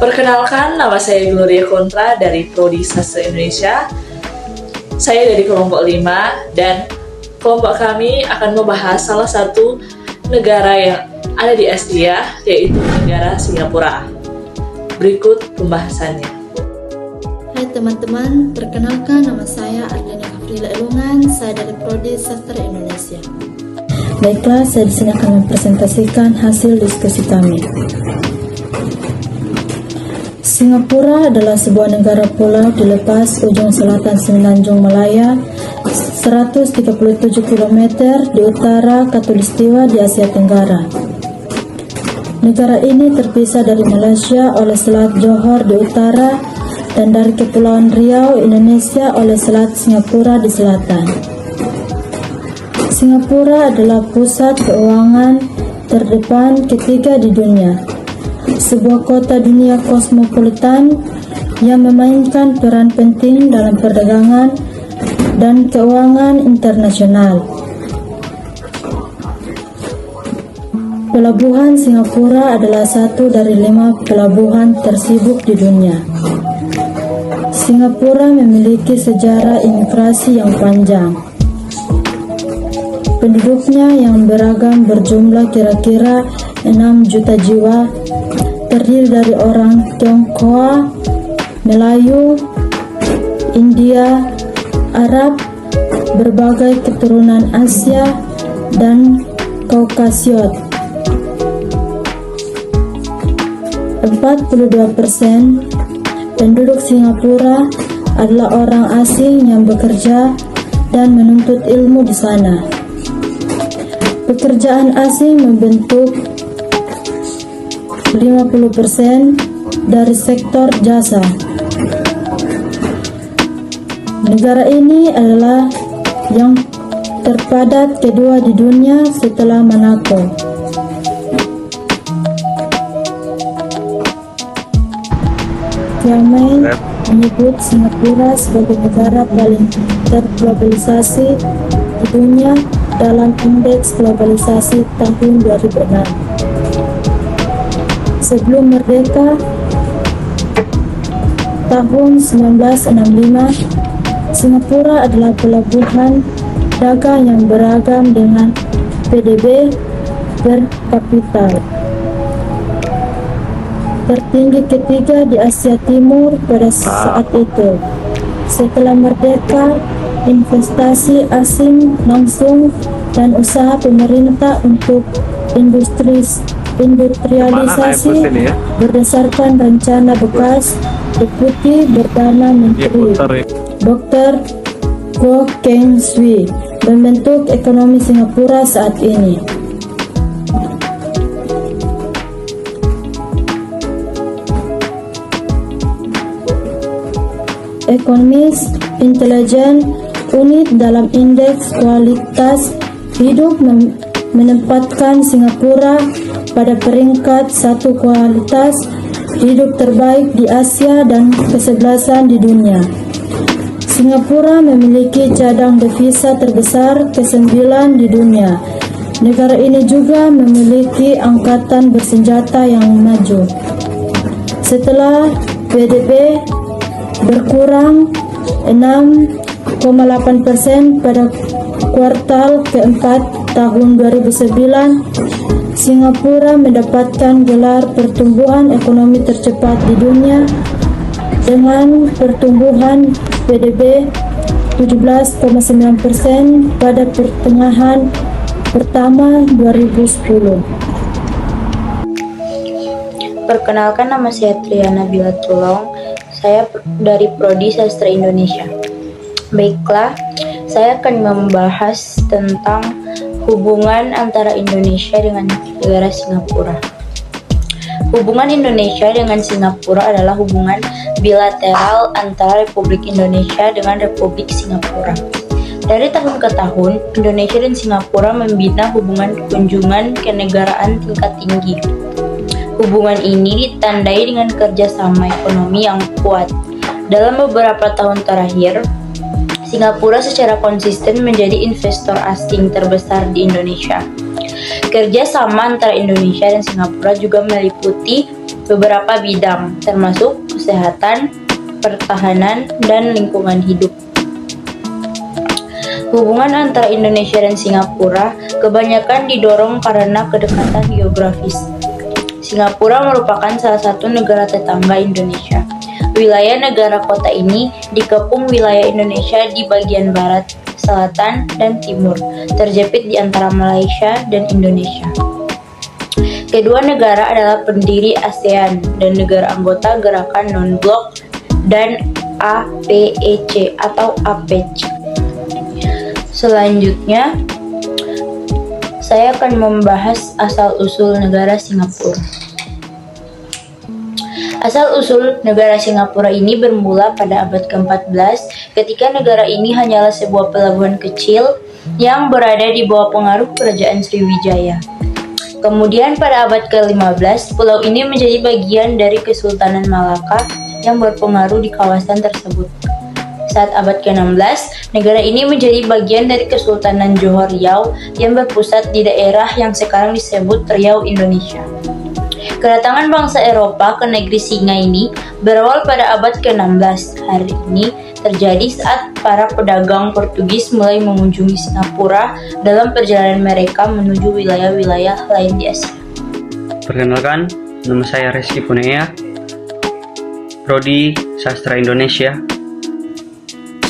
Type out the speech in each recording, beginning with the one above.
Perkenalkan, nama saya Gloria Kontra dari Prodi Sastra Indonesia. Saya dari kelompok 5 dan kelompok kami akan membahas salah satu negara yang ada di Asia, yaitu negara Singapura. Berikut pembahasannya. Hai teman-teman, perkenalkan nama saya Ardania Kafrila Elungan, saya dari Prodi Sastra Indonesia. Baiklah, saya di sini akan mempresentasikan hasil diskusi kami. Singapura adalah sebuah negara pulau di lepas ujung selatan Semenanjung Malaya, 137 km di utara Khatulistiwa di Asia Tenggara. Negara ini terpisah dari Malaysia oleh Selat Johor di utara dan dari Kepulauan Riau, Indonesia oleh Selat Singapura di selatan. Singapura adalah pusat keuangan terdepan ketiga di dunia, sebuah kota dunia kosmopolitan yang memainkan peran penting dalam perdagangan dan keuangan internasional. Pelabuhan Singapura adalah satu dari 5 pelabuhan tersibuk di dunia. Singapura memiliki sejarah imigrasi yang panjang. Penduduknya yang beragam berjumlah kira-kira 6 juta jiwa, terdiri dari orang Tionghoa, Melayu, India, Arab, berbagai keturunan Asia, dan Kaukasiot. 42% penduduk Singapura adalah orang asing yang bekerja dan menuntut ilmu di sana. Pekerjaan asing membentuk 50% dari sektor jasa. Negara ini adalah yang terpadat kedua di dunia setelah Monaco. Kiamen menyebut Singapura sebagai negara paling terglobalisasi di dunia dalam indeks globalisasi tahun 2006. Sebelum merdeka tahun 1965, Singapura adalah pelabuhan dagang yang beragam dengan PDB per kapita tertinggi ketiga di Asia Timur pada saat itu. Setelah merdeka, investasi asing langsung dan usaha pemerintah untuk industrialisasi berdasarkan rencana bekas Deputi Perdana Menteri Dr. Goh Keng Swee membentuk ekonomi Singapura saat ini. Ekonomis intelijen unit dalam indeks kualitas hidup menempatkan Singapura pada peringkat 1 kualitas hidup terbaik di Asia dan ke-11 di dunia. Singapura memiliki cadang devisa terbesar ke-9 di dunia. Negara ini juga memiliki angkatan bersenjata yang maju. Setelah PDB berkurang 6,8% pada kuartal keempat tahun 2009, Singapura mendapatkan gelar pertumbuhan ekonomi tercepat di dunia dengan pertumbuhan PDB 17,9% pada pertengahan pertama 2010. Perkenalkan, nama saya Triana Bila Tulong. Saya dari Prodi Sastra Indonesia. Baiklah, saya akan membahas tentang hubungan antara Indonesia dengan negara Singapura. Hubungan Indonesia dengan Singapura adalah hubungan bilateral antara Republik Indonesia dengan Republik Singapura. Dari tahun ke tahun, Indonesia dan Singapura membina hubungan kunjungan kenegaraan tingkat tinggi. Hubungan ini ditandai dengan kerjasama ekonomi yang kuat. Dalam beberapa tahun terakhir, Singapura secara konsisten menjadi investor asing terbesar di Indonesia. Kerjasama antara Indonesia dan Singapura juga meliputi beberapa bidang, termasuk kesehatan, pertahanan, dan lingkungan hidup. Hubungan antara Indonesia dan Singapura kebanyakan didorong karena kedekatan geografis. Singapura merupakan salah satu negara tetangga Indonesia. Wilayah negara kota ini dikepung wilayah Indonesia di bagian barat, selatan, dan timur, terjepit di antara Malaysia dan Indonesia. Kedua negara adalah pendiri ASEAN dan negara anggota Gerakan Non-Blok dan APEC atau APEC. Selanjutnya, saya akan membahas asal-usul negara Singapura. Asal-usul negara Singapura ini bermula pada abad ke-14 ketika negara ini hanyalah sebuah pelabuhan kecil yang berada di bawah pengaruh Kerajaan Sriwijaya. Kemudian pada abad ke-15, pulau ini menjadi bagian dari Kesultanan Malaka yang berpengaruh di kawasan tersebut. Saat abad ke-16, negara ini menjadi bagian dari Kesultanan Johor Riau yang berpusat di daerah yang sekarang disebut Riau, Indonesia. Kedatangan bangsa Eropa ke negeri singa ini berawal pada abad ke-16. Hari ini terjadi saat para pedagang Portugis mulai mengunjungi Singapura dalam perjalanan mereka menuju wilayah-wilayah lain di Asia. Perkenalkan, nama saya Reski Punea, Prodi Sastra Indonesia.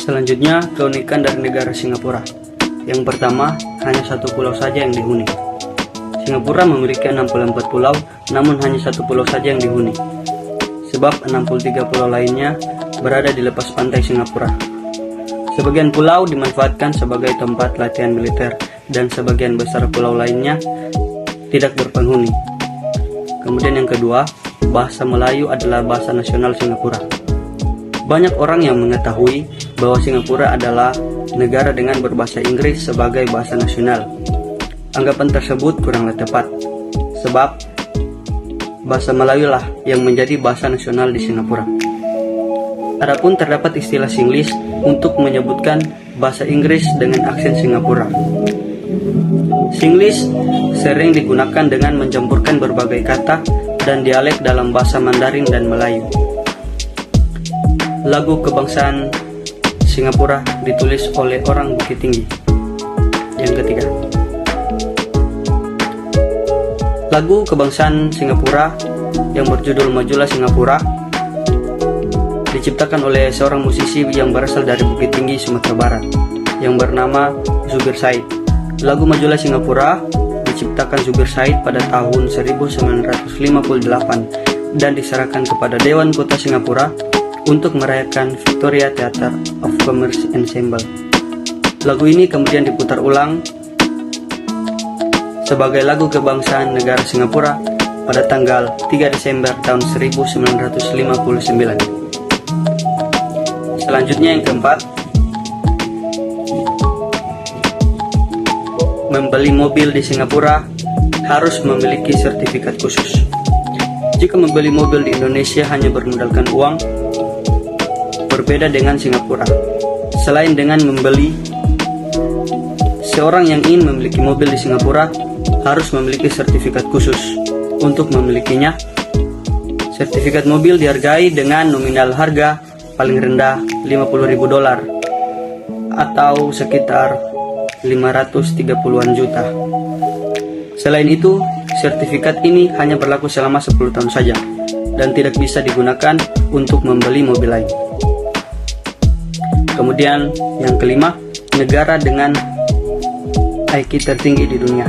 Selanjutnya, keunikan dari negara Singapura. Yang pertama, hanya satu pulau saja yang dihuni. Singapura memiliki 64 pulau, namun hanya satu pulau saja yang dihuni. Sebab 63 pulau lainnya berada di lepas pantai Singapura. Sebagian pulau dimanfaatkan sebagai tempat latihan militer dan sebagian besar pulau lainnya tidak berpenghuni. Kemudian yang kedua, bahasa Melayu adalah bahasa nasional Singapura. Banyak orang yang mengetahui bahwa Singapura adalah negara dengan berbahasa Inggris sebagai bahasa nasional. Anggapan tersebut kuranglah tepat, sebab bahasa Melayu lah yang menjadi bahasa nasional di Singapura. Adapun terdapat istilah Singlish untuk menyebutkan bahasa Inggris dengan aksen Singapura. Singlish sering digunakan dengan mencampurkan berbagai kata dan dialek dalam bahasa Mandarin dan Melayu. Lagu kebangsaan Singapura ditulis oleh orang Bukit Tinggi. Yang ketiga, lagu kebangsaan Singapura yang berjudul Majulah Singapura diciptakan oleh seorang musisi yang berasal dari Bukit Tinggi, Sumatera Barat yang bernama Zubir Said. Lagu Majulah Singapura diciptakan Zubir Said pada tahun 1958 dan diserahkan kepada Dewan Kota Singapura untuk merayakan Victoria Theatre of Commerce Ensemble. Lagu ini kemudian diputar ulang sebagai lagu kebangsaan negara Singapura pada tanggal 3 Desember tahun 1959. Selanjutnya yang keempat, membeli mobil di Singapura harus memiliki sertifikat khusus. Jika membeli mobil di Indonesia hanya bermodalkan uang, berbeda dengan Singapura. Selain dengan membeli, seorang yang ingin memiliki mobil di Singapura harus memiliki sertifikat khusus. Untuk memilikinya, sertifikat mobil dihargai dengan nominal harga paling rendah $50.000 atau sekitar 530-an juta. Selain itu, sertifikat ini hanya berlaku selama 10 tahun saja dan tidak bisa digunakan untuk membeli mobil lain. Kemudian yang kelima, negara dengan IQ tertinggi di dunia.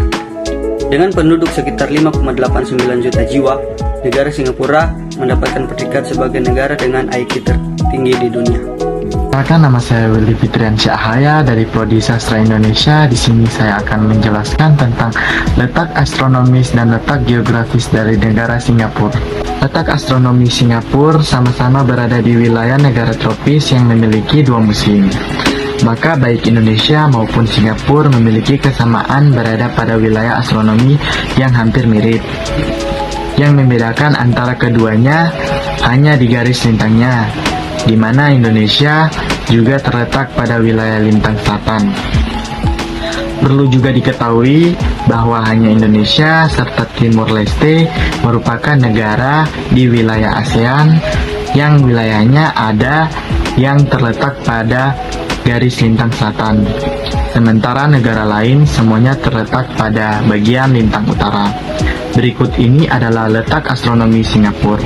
Dengan penduduk sekitar 5,89 juta jiwa, negara Singapura mendapatkan predikat sebagai negara dengan IQ tertinggi di dunia. Perkenalkan, nama saya Willy Fitriansyah Haya dari Prodi Sastra Indonesia. Di sini saya akan menjelaskan tentang letak astronomis dan letak geografis dari negara Singapura. Letak astronomi Singapura sama-sama berada di wilayah negara tropis yang memiliki dua musim. Maka baik Indonesia maupun Singapura memiliki kesamaan berada pada wilayah astronomi yang hampir mirip. Yang membedakan antara keduanya hanya di garis lintangnya, di mana Indonesia juga terletak pada wilayah lintang selatan. Perlu juga diketahui bahwa hanya Indonesia serta Timur Leste merupakan negara di wilayah ASEAN yang wilayahnya ada yang terletak pada garis lintang selatan. Sementara negara lain semuanya terletak pada bagian lintang utara. Berikut ini adalah letak astronomi Singapura.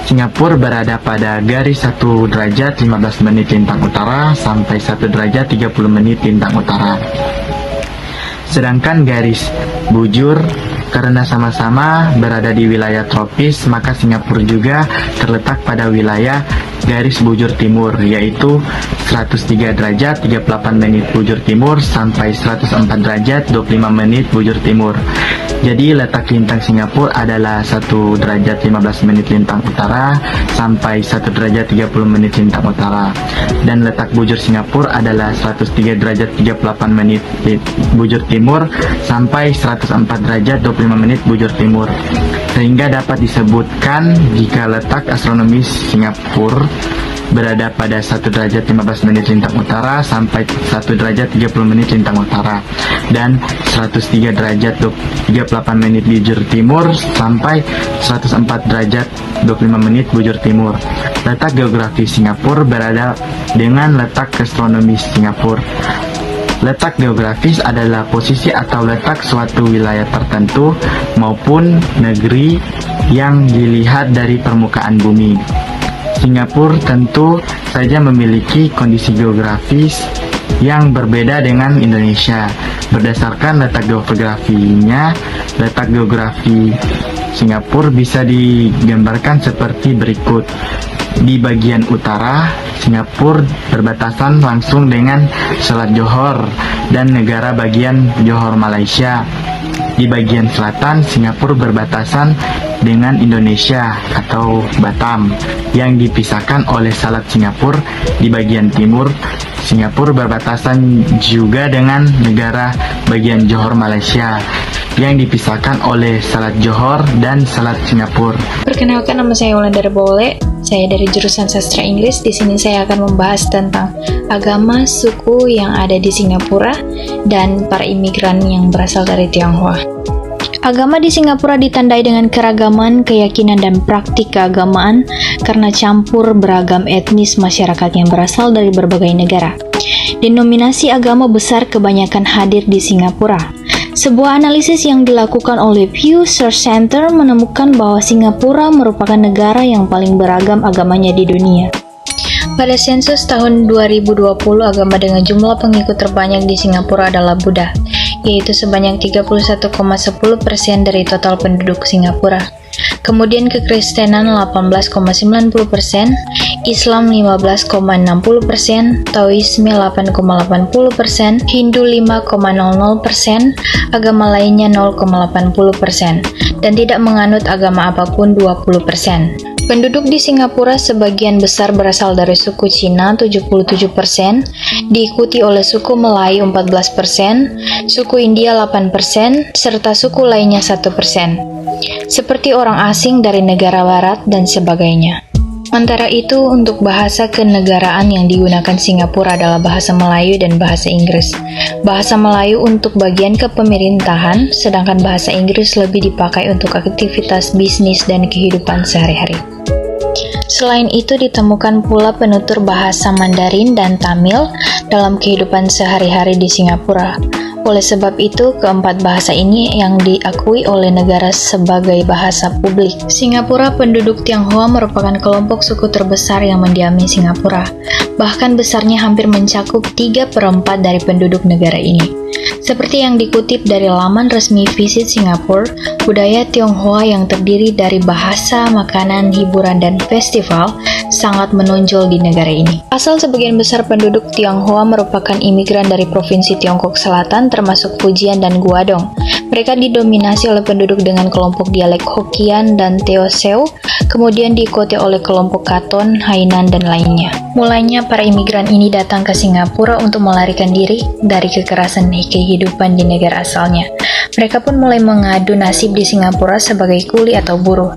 Singapura berada pada garis 1 derajat 15 menit lintang utara sampai 1 derajat 30 menit lintang utara. Sedangkan garis bujur, karena sama-sama berada di wilayah tropis, maka Singapura juga terletak pada wilayah garis bujur timur, yaitu 103 derajat 38 menit bujur timur sampai 104 derajat 25 menit bujur timur. Jadi letak lintang Singapura adalah 1 derajat 15 menit lintang utara sampai 1 derajat 30 menit lintang utara. Dan letak bujur Singapura adalah 103 derajat 38 menit bujur timur sampai 104 derajat 25 menit bujur timur. Sehingga dapat disebutkan jika letak astronomis Singapura berada pada 1 derajat 15 menit lintang utara sampai 1 derajat 30 menit lintang utara, dan 103 derajat 38 menit bujur timur sampai 104 derajat 25 menit bujur timur. Letak geografis Singapura berada dengan letak astronomis Singapura. Letak geografis adalah posisi atau letak suatu wilayah tertentu maupun negeri yang dilihat dari permukaan bumi. Singapura tentu saja memiliki kondisi geografis yang berbeda dengan Indonesia. Berdasarkan letak geografinya, letak geografi Singapura bisa digambarkan seperti berikut. Di bagian utara, Singapura berbatasan langsung dengan Selat Johor dan negara bagian Johor Malaysia. Di bagian selatan, Singapura berbatasan dengan Indonesia atau Batam yang dipisahkan oleh Selat Singapura. Di bagian timur, Singapura berbatasan juga dengan negara bagian Johor Malaysia yang dipisahkan oleh Selat Johor dan Selat Singapura. Perkenalkan, nama saya Wulandari Bole. Saya dari jurusan Sastra Inggris. Di sini saya akan membahas tentang agama suku yang ada di Singapura dan para imigran yang berasal dari Tionghoa. Agama di Singapura ditandai dengan keragaman, keyakinan, dan praktik keagamaan karena campur beragam etnis masyarakat yang berasal dari berbagai negara. Denominasi agama besar kebanyakan hadir di Singapura. Sebuah analisis yang dilakukan oleh Pew Research Center menemukan bahwa Singapura merupakan negara yang paling beragam agamanya di dunia. Pada sensus tahun 2020, agama dengan jumlah pengikut terbanyak di Singapura adalah Buddha, yaitu sebanyak 31,10% dari total penduduk Singapura. Kemudian Kekristenan 18,90%, Islam 15,60%, Taoisme 8,80%, Hindu 5,00%, agama lainnya 0,80%, dan tidak menganut agama apapun 20%. Penduduk di Singapura sebagian besar berasal dari suku Cina 77%, diikuti oleh suku Melayu 14%, suku India 8%, serta suku lainnya 1%, seperti orang asing dari negara barat dan sebagainya. Sementara itu, untuk bahasa kenegaraan yang digunakan Singapura adalah bahasa Melayu dan bahasa Inggris. Bahasa Melayu untuk bagian kepemerintahan, sedangkan bahasa Inggris lebih dipakai untuk aktivitas bisnis dan kehidupan sehari-hari. Selain itu, ditemukan pula penutur bahasa Mandarin dan Tamil dalam kehidupan sehari-hari di Singapura. Oleh sebab itu, keempat bahasa ini yang diakui oleh negara sebagai bahasa publik. Singapura penduduk Tionghoa merupakan kelompok suku terbesar yang mendiami Singapura. Bahkan besarnya hampir mencakup 3/4 dari penduduk negara ini. Seperti yang dikutip dari laman resmi Visit Singapore, budaya Tionghoa yang terdiri dari bahasa, makanan, hiburan, dan festival sangat menonjol di negara ini. Asal sebagian besar penduduk Tionghoa merupakan imigran dari Provinsi Tiongkok Selatan, termasuk Fujian dan Guangdong. Mereka didominasi oleh penduduk dengan kelompok dialek Hokkien dan Teochew, kemudian diikuti oleh kelompok Katong, Hainan, dan lainnya. Mulanya para imigran ini datang ke Singapura untuk melarikan diri dari kekerasan kehidupan di negara asalnya. Mereka pun mulai mengadu nasib di Singapura sebagai kuli atau buruh.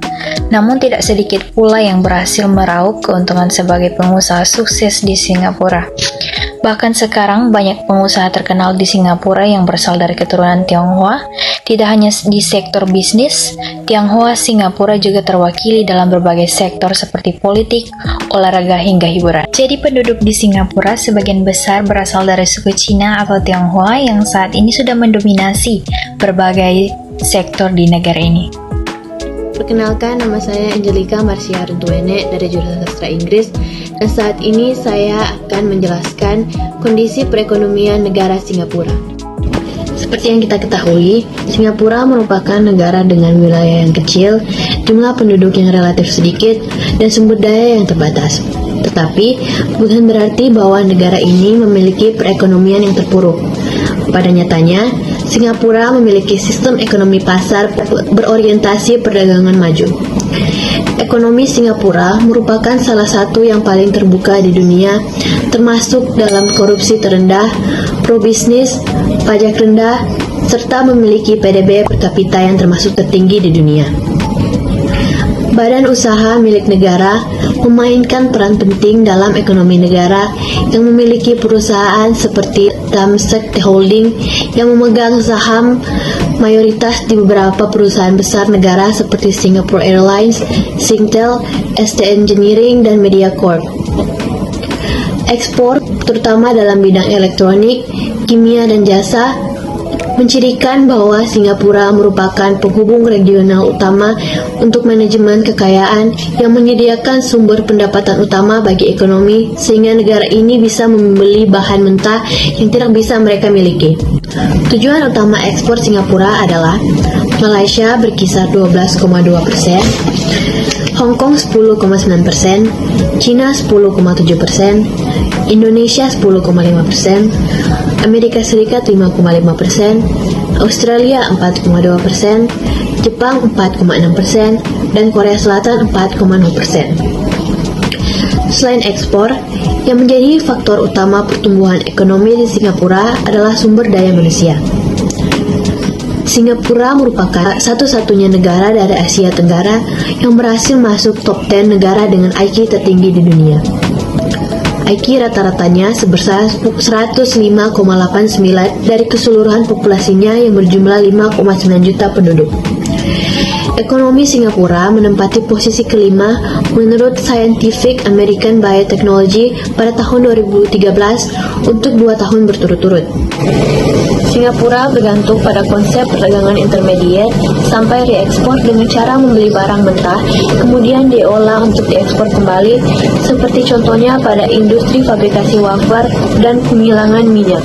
Namun tidak sedikit pula yang berhasil meraup keuntungan sebagai pengusaha sukses di Singapura. Bahkan sekarang banyak pengusaha terkenal di Singapura yang berasal dari keturunan Tionghoa. Tidak hanya di sektor bisnis, Tionghoa Singapura juga terwakili dalam berbagai sektor seperti politik, olahraga hingga hiburan. Jadi penduduk di Singapura sebagian besar berasal dari suku Cina atau Tionghoa yang saat ini sudah mendominasi berbagai sektor di negara ini. Perkenalkan, nama saya Angelica Marcia Runtuene dari jurusan Sastra Inggris, dan saat ini saya akan menjelaskan kondisi perekonomian negara Singapura. Seperti yang kita ketahui, Singapura merupakan negara dengan wilayah yang kecil, jumlah penduduk yang relatif sedikit, dan sumber daya yang terbatas. Tetapi, bukan berarti bahwa negara ini memiliki perekonomian yang terpuruk. Pada nyatanya, Singapura memiliki sistem ekonomi pasar berorientasi perdagangan maju. Ekonomi Singapura merupakan salah satu yang paling terbuka di dunia, termasuk dalam korupsi terendah, pro-bisnis, pajak rendah, serta memiliki PDB per kapita yang termasuk tertinggi di dunia. Badan usaha milik negara memainkan peran penting dalam ekonomi negara yang memiliki perusahaan seperti Temasek Holding yang memegang saham mayoritas di beberapa perusahaan besar negara seperti Singapore Airlines, Singtel, ST Engineering, dan Mediacorp. Ekspor, terutama dalam bidang elektronik, kimia, dan jasa, mencirikan bahwa Singapura merupakan penghubung regional utama untuk manajemen kekayaan yang menyediakan sumber pendapatan utama bagi ekonomi sehingga negara ini bisa membeli bahan mentah yang tidak bisa mereka miliki. Tujuan utama ekspor Singapura adalah Malaysia berkisar 12,2%, Hong Kong 10,9%, China 10,7%, Indonesia 10,5%, Amerika Serikat 5,5%, Australia 4,2%, Jepang 4,6%, dan Korea Selatan 4,0%. Selain ekspor, yang menjadi faktor utama pertumbuhan ekonomi di Singapura adalah sumber daya manusia. Singapura merupakan satu-satunya negara dari Asia Tenggara yang berhasil masuk top 10 negara dengan IQ tertinggi di dunia. IQ rata-ratanya sebesar 105,89 dari keseluruhan populasinya yang berjumlah 5,9 juta penduduk. Ekonomi Singapura menempati posisi kelima menurut Scientific American Biotechnology pada tahun 2013 untuk 2 tahun berturut-turut. Singapura bergantung pada konsep perdagangan intermediate sampai reekspor dengan cara membeli barang mentah, kemudian diolah untuk diekspor kembali, seperti contohnya pada industri fabrikasi wafer dan penghilangan minyak.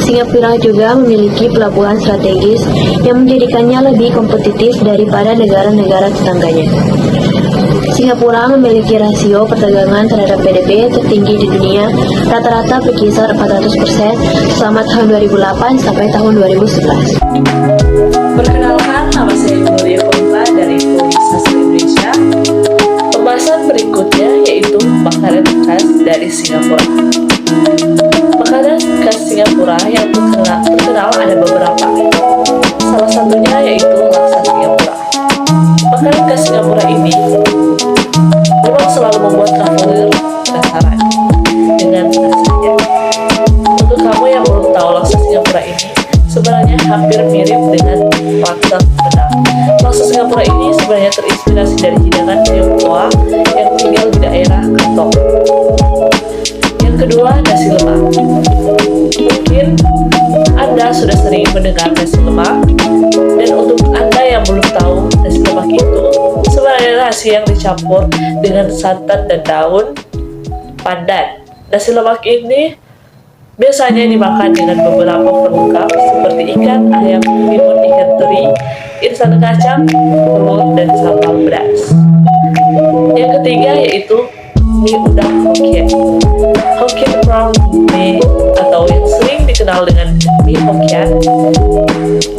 Singapura juga memiliki pelabuhan strategis yang menjadikannya lebih kompetitif daripada negara-negara tetangganya. Singapura memiliki rasio perdagangan terhadap PDB tertinggi di dunia, rata-rata berkisar 400% selama tahun 2008 sampai tahun 2011. Perkenalkan, nama saya Gloria Kontra dari Prodi Sastra Indonesia. Pembahasan berikutnya yaitu makanan khas dari Singapura. Makanan khas Singapura yang terkenal ada beberapa. Salah satunya yaitu laksa Singapura. Makanan khas Singapura ini memang selalu membuat traveler penasaran dengan rasanya. Untuk kamu yang belum tahu laksa Singapura ini, sebenarnya hampir mirip dengan laksa terkenal. Laksa Singapura ini sebenarnya terinspirasi dari hidangan Tionghoa yang tinggal di daerah Katong. Yang kedua, nasi lemak. Mungkin Anda sudah sering mendengar nasi lemak, dan untuk Anda yang belum tahu, nasi lemak itu sebenarnya nasi yang dicampur dengan santan dan daun pandan. Nasi lemak ini biasanya dimakan dengan beberapa pelengkap seperti ikan, ayam, timun, ikan teri, irisan kacang, telur, dan sambal beras. Yang ketiga yaitu mie udang Hokkien. Hokkien prawn mie atau yang sering dikenal dengan mie Hokkien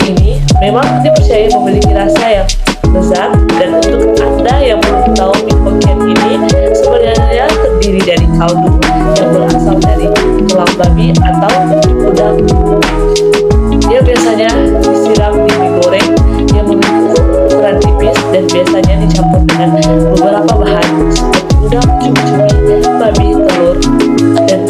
ini memang dipercaya memiliki rasa yang lezat, dan untuk Anda yang belum tahu, mie Hokkien ini sebenarnya terdiri dari kaldu yang berasal dari tulang babi atau udang. Dia biasanya disiram di mie goreng yang memiliki ukuran tipis dan biasanya dicampur dengan beberapa bahan seperti udang, cumi-cumi, babi, telur, dan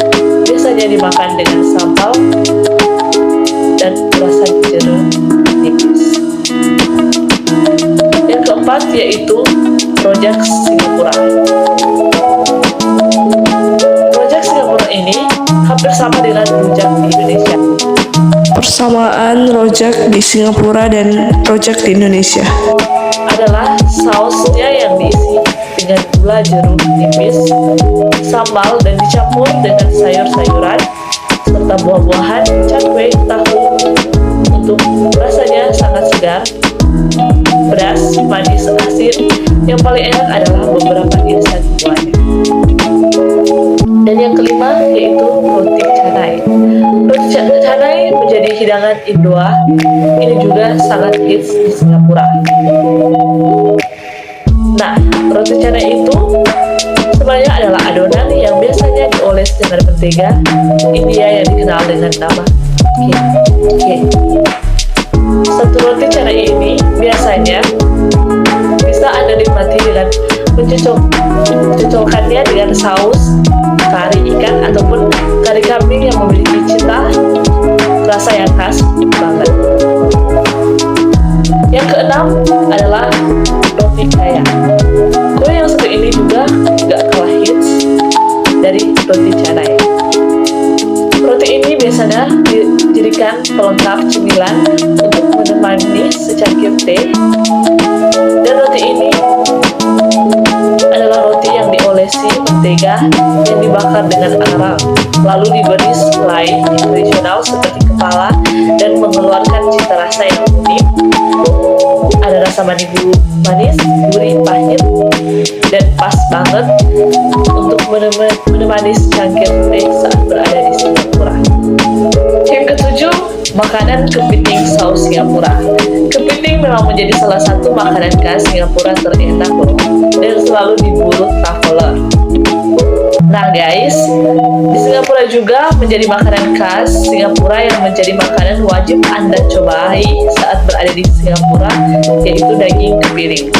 keempat yaitu rojak Singapura. Rojak Singapura ini hampir sama dengan rujak di Indonesia. Persamaan rojak di Singapura dan rojak di Indonesia adalah sausnya yang diisi dengan gula jeruk nipis, sambal, dan dicampur dengan sayur-sayuran serta buah-buahan, cakwe, tahu untuk rasanya sangat segar, pedas, manis, asin. Yang paling enak adalah beberapa irisan buahnya. Dan yang kelima yaitu roti canai. Roti canai menjadi hidangan Indoa. Ini juga sangat hits di Singapura. Nah, roti canai itu sebenarnya adalah adonan yang biasanya dioles dengan mentega India yang dikenal dengan nama cake. Satu roti canai ini biasanya bisa Anda nikmati dengan mencocokkannya dengan saus kari ikan ataupun kari kambing yang memiliki cita rasa yang khas banget. Yang keenam adalah roti kaya. Kue yang satu ini juga gak kalah hits dari roti canai. Roti ini biasanya dijadikan pelengkap cemilan untuk menemani secangkir teh. Dan roti ini adalah roti yang diolesi mentega yang dibakar dengan arang, lalu diberi selai yang tradisional seperti kepala dan mengeluarkan cita rasa yang unik. Ada rasa manis, gurih, pahit, dan pas banget untuk menemani secangkir teh saat berada di Singapura. Yang ketujuh, makanan kepiting saus Singapura. Kepiting memang menjadi salah satu makanan khas Singapura terenak loh, dan selalu diburu traveler. Nah guys, di Singapura juga menjadi makanan khas Singapura yang menjadi makanan wajib Anda cobai saat berada di Singapura, yaitu daging kepiting.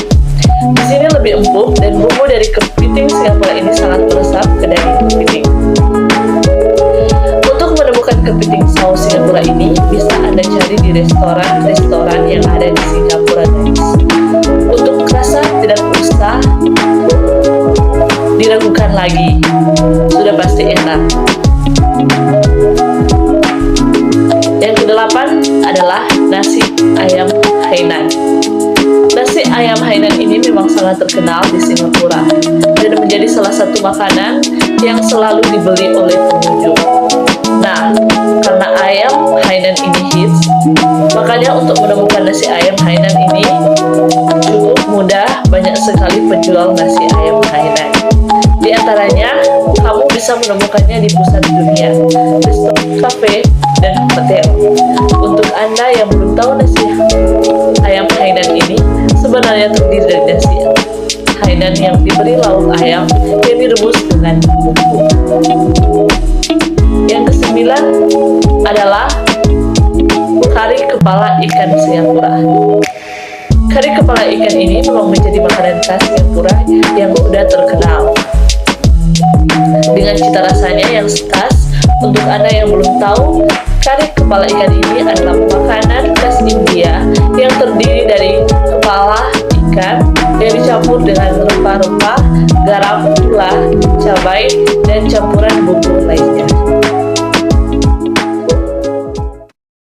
Di sini lebih empuk dan bumbu dari kepiting Singapura ini sangat meresap ke daging kepiting. Untuk menemukan kepiting saus Singapura ini bisa Anda cari di restoran-restoran yang ada di Singapura guys. Untuk rasa tidak usah diragukan lagi, sudah pasti enak. Yang kedelapan adalah nasi ayam Hainan. Nasi ayam Hainan ini memang sangat terkenal di Singapura dan menjadi salah satu makanan yang selalu dibeli oleh pengunjung. Nah, karena ayam Hainan ini hits, makanya untuk menemukan nasi ayam Hainan ini cukup mudah. Banyak sekali penjual nasi ayam Hainan. Di antaranya, kamu bisa menemukannya di pusat dunia, restoran, kafe, dan hotel. Untuk Anda yang belum tahu nasi ayam Hainan ini sebenarnya terdiri dari nasi Hainan yang diberi lauk ayam yang direbus dengan bumbu. Yang kesembilan adalah kari kepala ikan Singapura. Kari kepala ikan ini memang menjadi makanan khas Singapura yang sudah terkenal dengan cita rasanya yang khas. Untuk Anda yang belum tahu, kari kepala ikan ini adalah makanan khas India yang terdiri dari kepala ikan yang dicampur dengan rempah-rempah, garam, gula, cabai, dan campuran bumbu lainnya.